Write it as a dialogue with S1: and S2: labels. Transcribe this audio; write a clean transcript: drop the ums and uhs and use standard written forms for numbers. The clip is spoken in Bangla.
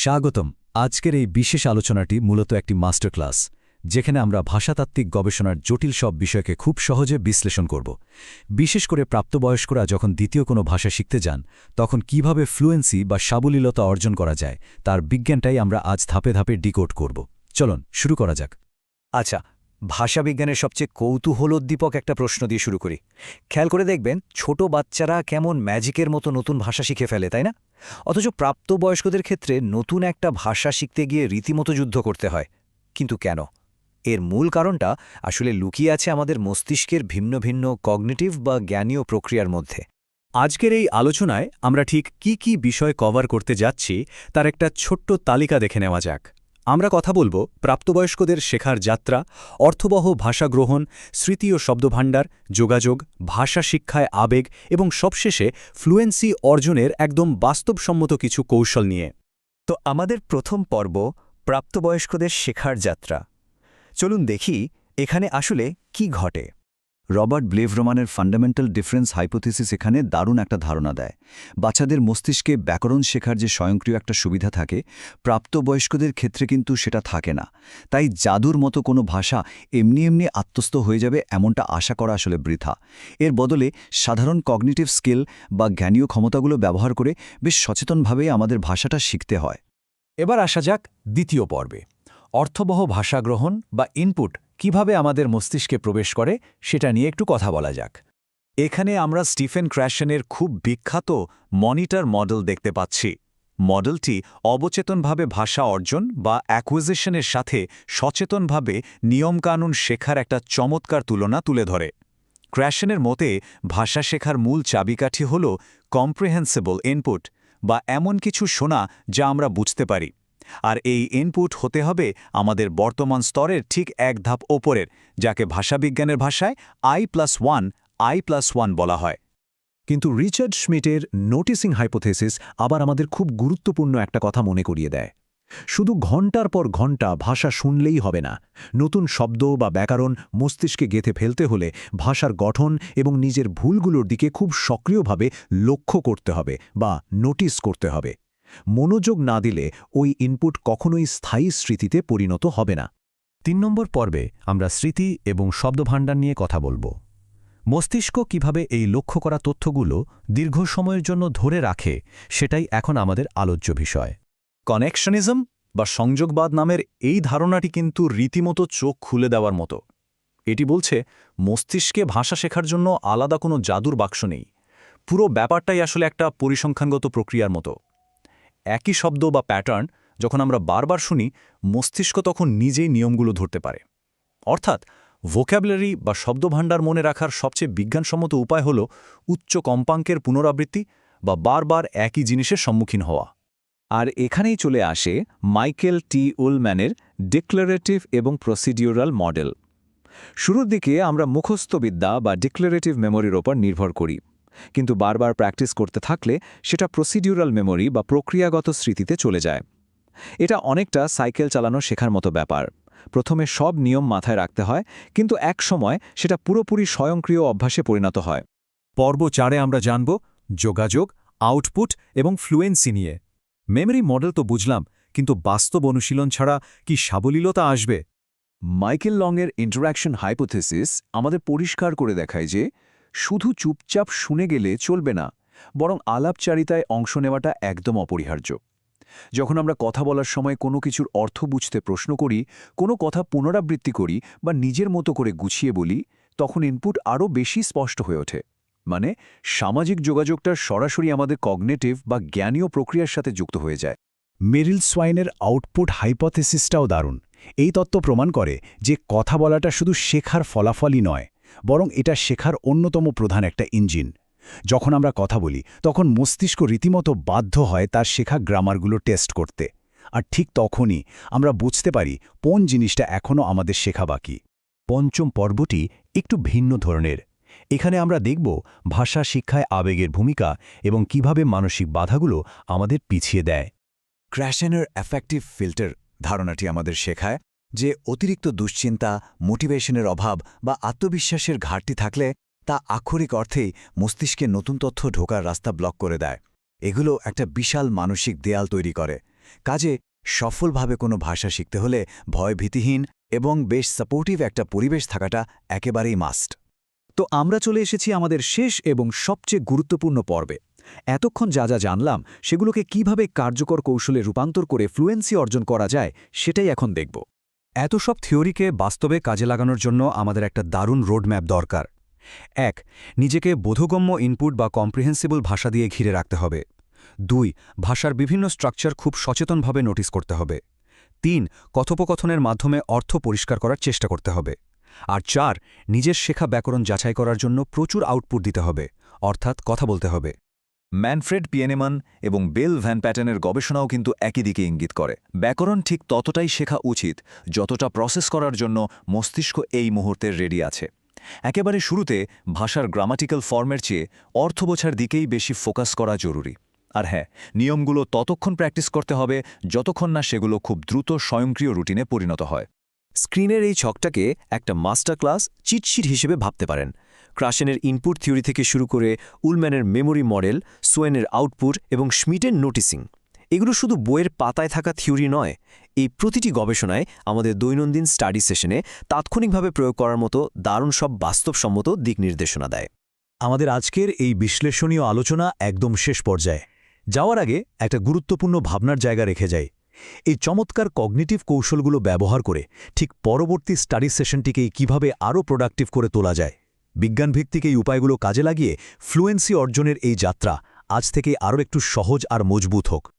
S1: স্বাগতম। আজকের এই বিশেষ আলোচনাটি মূলত একটি মাস্টার ক্লাস, যেখানে আমরা ভাষাতাত্ত্বিক গবেষণার জটিল সব বিষয়কে খুব সহজে বিশ্লেষণ করব। বিশেষ করে প্রাপ্তবয়স্করা যখন দ্বিতীয় কোনো ভাষা শিখতে যান, তখন কিভাবে ফ্লুয়েন্সি বা সাবলীলতা অর্জন করা যায় তার বিজ্ঞানটাই আমরা আজ ধাপে ধাপে ডিকোড করব। চলুন শুরু করা যাক।
S2: আচ্ছা, ভাষাবিজ্ঞানের সবচেয়ে কৌতূহলোদ্দীপক একটা প্রশ্ন দিয়ে শুরু করি। খেয়াল করে দেখবেন ছোট বাচ্চারা কেমন ম্যাজিকের মতো নতুন ভাষা শিখে ফেলে, তাই না? অথচ প্রাপ্তবয়স্কদের ক্ষেত্রে নতুন একটা ভাষা শিখতে গিয়ে রীতিমতো যুদ্ধ করতে হয়। কিন্তু কেন? এর মূল কারণটা আসলে লুকিয়ে আছে আমাদের মস্তিষ্কের ভিন্ন ভিন্ন কগনিটিভ বা জ্ঞানীয় প্রক্রিয়ার মধ্যে।
S3: আজকের এই আলোচনায় আমরা ঠিক কি কি বিষয় কভার করতে যাচ্ছি তার একটা ছোট্ট তালিকা দেখে নেওয়া যাক। আমরা কথা বলবো প্রাপ্তবয়স্কদের শেখার যাত্রা, অর্থবহ ভাষা গ্রহণ, স্মৃতি ও শব্দভাণ্ডার, যোগাযোগ, ভাষা শিক্ষায় আবেগ এবং সবশেষে ফ্লুয়েন্সি অর্জনের একদম বাস্তবসম্মত কিছু কৌশল নিয়ে।
S2: তো আমাদের প্রথম পর্ব প্রাপ্তবয়স্কদের শেখার যাত্রা। চলুন দেখি এখানে আসলে কি ঘটে।
S4: রবার্ট ব্লেভরমানের ফান্ডামেন্টাল ডিফারেন্স হাইপোথিসিস এখানে দারুণ একটা ধারণা দেয়। বাচ্চাদের মস্তিষ্কে ব্যাকরণ শেখার যে স্বয়ংক্রিয় একটা সুবিধা থাকে, প্রাপ্তবয়স্কদের ক্ষেত্রে কিন্তু সেটা থাকে না। তাই জাদুর মতো কোনো ভাষা এমনি এমনি আত্মস্থ হয়ে যাবে এমনটা আশা করা আসলে বৃথা। এর বদলে সাধারণ কগনিটিভ স্কিল বা জ্ঞানীয় ক্ষমতাগুলো ব্যবহার করে বেশ সচেতনভাবে আমাদের ভাষাটা শিখতে হয়।
S5: এবার আসা যাক দ্বিতীয় পর্বে। অর্থবহ ভাষা গ্রহণ বা ইনপুট কিভাবে আমাদের মস্তিষ্কে প্রবেশ করে সেটা নিয়ে একটু কথা বলা যাক। এখানে আমরা স্টিফেন ক্র্যাশনের খুব বিখ্যাত মনিটর মডেল দেখতে পাচ্ছি। মডেলটি অবচেতনভাবে ভাষা অর্জন বা অ্যাকুইজিশনের সাথে সচেতনভাবে নিয়মকানুন শেখার একটা চমৎকার তুলনা তুলে ধরে। ক্র্যাশনের মতে ভাষা শেখার মূল চাবিকাঠি হল কম্প্রিহেন্সিবল ইনপুট বা এমন কিছু শোনা যা আমরা বুঝতে পারি। আর এই ইনপুট হতে হবে আমাদের বর্তমান স্তরের ঠিক এক ধাপ ওপরের, যাকে ভাষাবিজ্ঞানের ভাষায় I+1 বলা হয়।
S6: কিন্তু রিচার্ড শ্মিটের নোটিসিং হাইপোথেসিস আবার আমাদের খুব গুরুত্বপূর্ণ একটা কথা মনে করিয়ে দেয়। শুধু ঘণ্টার পর ঘণ্টা ভাষা শুনলেই হবে না। নতুন শব্দ বা ব্যাকরণ মস্তিষ্কে গেঁথে ফেলতে হলে ভাষার গঠন এবং নিজের ভুলগুলোর দিকে খুব সক্রিয়ভাবে লক্ষ্য করতে হবে বা নোটিস করতে হবে। মনোযোগ না দিলে ওই ইনপুট কখনোই স্থায়ী স্মৃতিতে পরিণত হবে না।
S1: ৩ নম্বর পর্বে আমরা স্মৃতি এবং শব্দভাণ্ডার নিয়ে কথা বলবো। মস্তিষ্ক কিভাবে এই লক্ষ্য করা তথ্যগুলো দীর্ঘ সময়ের জন্য ধরে রাখে, সেটাই এখন আমাদের আলোচ্য বিষয়।
S3: কানেকশনিজম বা সংযোগবাদ নামের এই ধারণাটি কিন্তু রীতিমতো চোখ খুলে দেওয়ার মতো। এটি বলছে মস্তিষ্কে ভাষা শেখার জন্য আলাদা কোনো জাদুর বাক্স নেই। পুরো ব্যাপারটাই আসলে একটা পরিসংখ্যানগত প্রক্রিয়ার মতো। একই শব্দ বা প্যাটার্ন যখন আমরা বারবার শুনি, মস্তিষ্ক তখন নিজেই নিয়মগুলো ধরতে পারে। অর্থাৎ ভোক্যাবুলারি বা শব্দভাণ্ডার মনে রাখার সবচেয়ে বিজ্ঞানসম্মত উপায় হল উচ্চ কম্পাঙ্কের পুনরাবৃত্তি বা বারবার একই জিনিসের সম্মুখীন হওয়া।
S5: আর এখানেই চলে আসে মাইকেল টি উলম্যানের ডিক্লারেটিভ এবং প্রসিডিউরাল মডেল। শুরুর দিকে আমরা মুখস্থবিদ্যা বা ডিক্লারেটিভ মেমোরির ওপর নির্ভর করি, কিন্তু বারবার প্র্যাকটিস করতে থাকলে সেটা প্রসিডিউরাল মেমোরি বা প্রক্রিয়াগত স্মৃতিতে চলে যায়। এটা অনেকটা সাইকেল চালানো শেখার মতো ব্যাপার। প্রথমে সব নিয়ম মাথায় রাখতে হয়, কিন্তু এক সময় সেটা পুরোপুরি স্বয়ংক্রিয় অভ্যাসে পরিণত হয়।
S3: পর্ব 4-এ আমরা জানব যোগাযোগ, আউটপুট এবং ফ্লুয়েন্সি নিয়ে। মেমরি মডেল তো বুঝলাম, কিন্তু বাস্তব অনুশীলন ছাড়া কি সাবলীলতা আসবে?
S6: মাইকেল লংয়ের ইন্টারঅ্যাকশন হাইপোথিসিস আমাদের পরিষ্কার করে দেখায় যে শুধু চুপচাপ শুনে গেলে চলবে না, বরং আলাপচারিতায় অংশ নেওয়াটা একদম অপরিহার্য। যখন আমরা কথা বলার সময় কোনো কিছুর অর্থ বুঝতে প্রশ্ন করি, কোনো কথা পুনরাবৃত্তি করি বা নিজের মতো করে গুছিয়ে বলি, তখন ইনপুট আরও বেশি স্পষ্ট হয়ে ওঠে। মানে সামাজিক যোগাযোগটা সরাসরি আমাদের কগনিটিভ বা জ্ঞানীয় প্রক্রিয়ার সাথে যুক্ত হয়ে যায়।
S7: মেরিল সোয়াইনের আউটপুট হাইপোথিসিসটাও দারুণ। এই তত্ত্ব প্রমাণ করে যে কথা বলাটা শুধু শেখার ফলাফলই নয়, বরং এটা শেখার অন্যতম প্রধান একটা ইঞ্জিন। যখন আমরা কথা বলি, তখন মস্তিষ্ক রীতিমতো বাধ্য হয় তার শেখা গ্রামারগুলো টেস্ট করতে। আর ঠিক তখনই আমরা বুঝতে পারি কোন জিনিসটা এখনও আমাদের শেখা বাকি। পঞ্চম পর্বটি একটু ভিন্ন ধরনের। এখানে আমরা দেখব ভাষা শিক্ষায় আবেগের ভূমিকা এবং কিভাবে মানসিক বাধাগুলো আমাদের পিছিয়ে দেয়।
S2: ক্র্যাশনের অ্যাফেক্টিভ ফিল্টার ধারণাটি আমাদের শেখায় যে অতিরিক্ত দুশ্চিন্তা, মোটিভেশনের অভাব বা আত্মবিশ্বাসের ঘাটতি থাকলে তা আক্ষরিক অর্থেই মস্তিষ্কে নতুন তথ্য ঢোকার রাস্তা ব্লক করে দেয়। এগুলো একটা বিশাল মানসিক দেয়াল তৈরি করে।
S7: কাজে সফলভাবে কোনো ভাষা শিখতে হলে ভয়ভীতিহীন এবং বেশ সাপোর্টিভ একটা পরিবেশ থাকাটা একেবারেই মাস্ট।
S5: তো আমরা চলে এসেছি আমাদের শেষ এবং সবচেয়ে গুরুত্বপূর্ণ পর্বে। এতক্ষণ যা যা জানলাম সেগুলোকে কিভাবে কার্যকর কৌশলে রূপান্তর করে ফ্লুয়েন্সি অর্জন করা যায় সেটাই এখন দেখব।
S1: এত সব থিওরিকে বাস্তবে কাজে লাগানোর জন্য আমাদের একটা দারুণ রোডম্যাপ দরকার। ১. নিজেকে বোধগম্য ইনপুট বা কম্প্রিহেন্সিবল ভাষা দিয়ে ঘিরে রাখতে হবে। ২. ভাষার বিভিন্ন স্ট্রাকচার খুব সচেতনভাবে নোটিস করতে হবে। ৩. কথোপকথনের মাধ্যমে অর্থ পরিষ্কার করার চেষ্টা করতে হবে। আর ৪. নিজের শেখা ব্যাকরণ যাচাই করার জন্য প্রচুর আউটপুট দিতে হবে, অর্থাৎ কথা বলতে হবে।
S3: ম্যানফ্রেড পিয়েনেমান এবং বেল ভ্যান প্যাটেনের গবেষণাও কিন্তু একই দিকে ইঙ্গিত করে। ব্যাকরণ ঠিক ততটাই শেখা উচিত যতটা প্রসেস করার জন্য মস্তিষ্ক এই মুহূর্তের রেডি আছে। একেবারে শুরুতে ভাষার গ্রামাটিক্যাল ফর্মের চেয়ে অর্থ বোঝার দিকেই বেশি ফোকাস করা জরুরি। আর হ্যাঁ, নিয়মগুলো ততক্ষণ প্র্যাকটিস করতে হবে যতক্ষণ না সেগুলো খুব দ্রুত স্বয়ংক্রিয় রুটিনে পরিণত হয়।
S2: স্ক্রিনের এই ছকটাকে একটা মাস্টার ক্লাস চিটশিট হিসেবে ভাবতে পারেন। ক্রাশেনের ইনপুট থিওরি থেকে শুরু করে উলম্যানের মেমোরি মডেল, সোয়েনের আউটপুট এবং schmidt-এর নোটিসিং, এগুলো শুধু বইয়ের পাতায় থাকা থিওরি নয়, এই প্রতিটি গবেষণায় আমাদের দৈনন্দিন স্টাডি সেশনে তাৎক্ষণিকভাবে প্রয়োগ করার মতো দারুণ সব বাস্তবসম্মত দিক নির্দেশনা দেয়।
S1: আমাদের আজকের এই বিশ্লেষণীয় আলোচনা একদম শেষ পর্যায়ে যাওয়ার আগে একটা গুরুত্বপূর্ণ ভাবনার জায়গা রেখে যায়। এই চমৎকার কগনিটিভ কৌশলগুলো ব্যবহার করে ঠিক পরবর্তী স্টাডি সেশনটিকেই কিভাবে আরও প্রোডাক্টিভ করে তোলা যায়। বিজ্ঞানভিত্তিক এই উপায়গুলো কাজে লাগিয়ে ফ্লুয়েন্সি অর্জনের এই যাত্রা আজ থেকে আরও একটু সহজ আর মজবুত হোক।